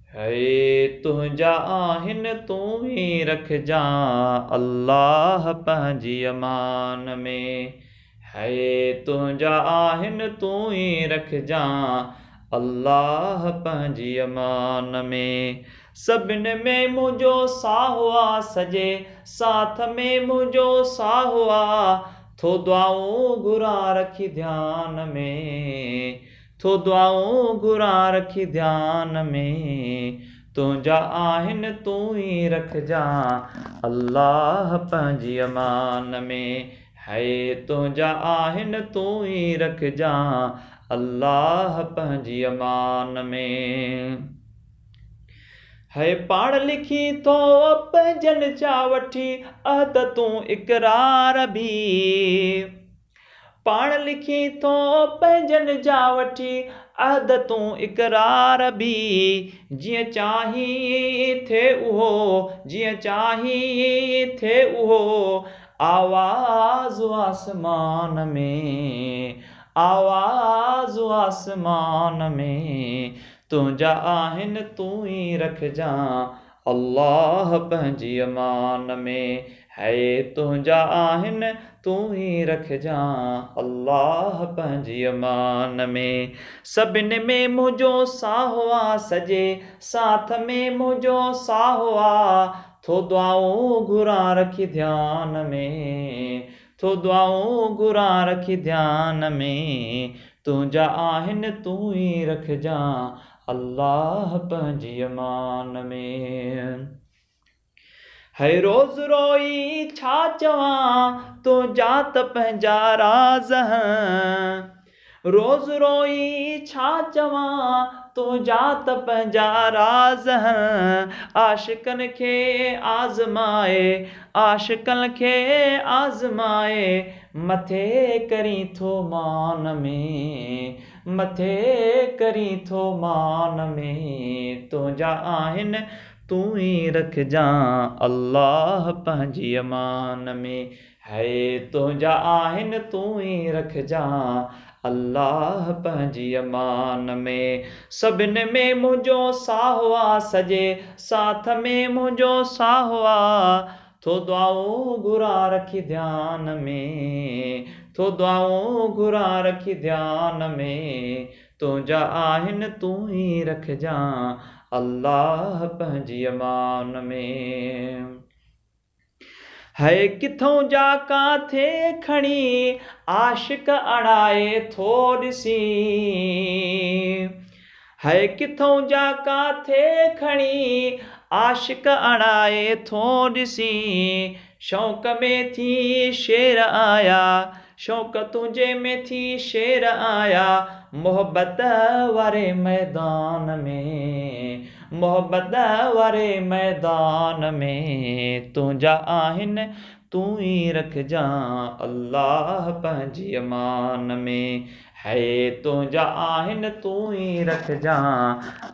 है तुंहिंजा आहिनि तूं ही रखजा अल्लाह पंहिंजी अमान में। है तुंहिंजा आहिनि तूं ही रखजा अल्लाह पंहिंजी अमान में। सभिनि में मुंहिंजो साहो आ सॼे साथ में मुंहिंजो साहो आ। थो दुआऊं घुरा रखी ध्यान में, थो दुआऊं घुरा रखी ध्यान में। तुंहिंजा आहिनि तूं ही रखजा अल्लाह पंहिंजी अमान में। है तुंहिंजा आहिनि तूं ही रखजा अल्लाह पंहिंजी अमान में। है पाण लिखी थो पंहिंजनि जा वठी अहद तूं इक़रार बि। पाण लिखी थो पंहिंजनि जा वठी अहद तूं इक़रार बि। जीअं चाही थे उहो, जीअं चाही थे उहो। आवाज़ आसमान में, आवाज़ आसमान में। तुंहिंजा आहिनि तूं ही रखजा अल्लाह पंहिंजी अमान में। है तुंहिंजा आहिनि तूं ही रखजा अल्लाह पंहिंजी अमान में। सभिनि में मुंहिंजो साहो आ सॼे साथ में मुंहिंजो साहो आ। थो दुआऊं घुरा रखी ध्यान में, थो दुआऊं घुरा रखी ध्यान में। तुंहिंजा आहिनि तूं ही रखजा अल्लाह पंहिंजी अमान में। है रोज़ रोई छा चवां तुंहिंजा त पंहिंजा राज़ हैं। रोज़ रोई छा चवां तुंहिंजा त पंहिंजा राज़ हैं। आशिकनि खे आज़माए, आशिकनि खे आज़माए। मथे करी थो मान में, मथे करी थो मान में। तुंहिंजा आहिनि तूं ही रखजा अल्लाह पंहिंजी अमान में। है तुंहिंजा आहिनि तूं ही रखजा अल्लाह पंहिंजी अमान में। सभिनि में मुंहिंजो साहो आ सॼे साथ में मुंहिंजो साहो आ। थो दुआऊं घुरा रखी ध्यान में, थो दुआऊं घुरा रखी ध्यान में। तुंहिंजा आहिनि तूं ही रखजा अल्लाह पंहिंजी अमान में। है किथों जा काथे खणी आशिक अड़ाए थो ॾिसी। है किथों जा काथे खणी आशिक अड़ाए थो ॾिसी। शौक़ में थी शेर आया, शौक़ तुंहिंजे में थी शेर आया। मोहब्बत वारे मैदान में, मोहब्बत वारे मैदान में। तुंहिंजा आहिनि तूं ही रखजा अल्लाह पंहिंजी अमान में। है तुंहिंजा आहिनि तूं ही रखजा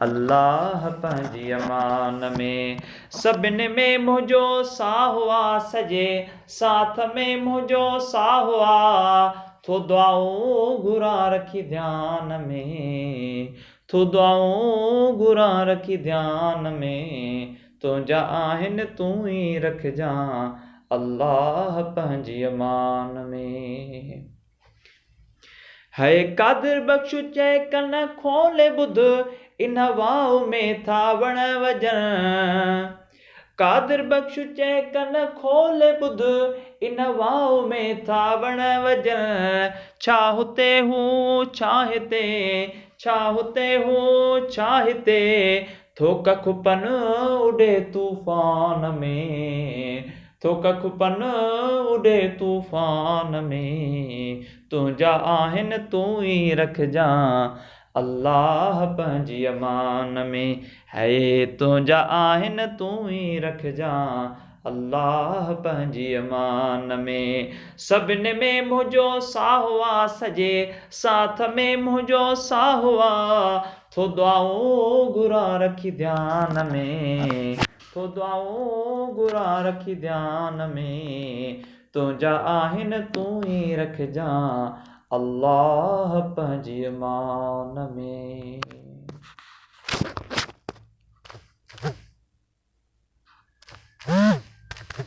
अल्लाह पंहिंजी अमान में। सभिनि में मुंहिंजो साहो आ सॼे साथ में मुंहिंजो साहो आ। थो दुआऊं घुरा रखी ध्यान में, थो दुआऊं घुरा रखी ध्यान में। तुंहिंजा आहिनि तूं ही रखजा अल्लाह पंहिंजी अमान में। है कादिर बख़्श चए कन खोले ॿुध इन वाव में था वण वॼनि। कादिर बख़्श चए कन खोले ॿुध इन वाव में था वण वॼनि। छा हुते हूं छा हिते, छा हुते हूं छा हिते। थो कखुपन उॾे तूफ़ान में, थो कखुपन उॾे तूफ़ान में। तुंहिंजा आहिनि तूं ही रखजा अल्लाह पंहिंजी अमान में। है तुंहिंजा आहिनि तूं ही रखजा अल्लाह पंहिंजी अमान में। सभिनि में मुंहिंजो साहो आ सॼे साथ में मुंहिंजो साहो आ। थो दुआऊं घुरा रखी ध्यान में, थो दुआऊं घुरा रखी ध्यान में। तुंहिंजा आहिनि तूं ही रखजा अल्लाह पंहिंजी मान में।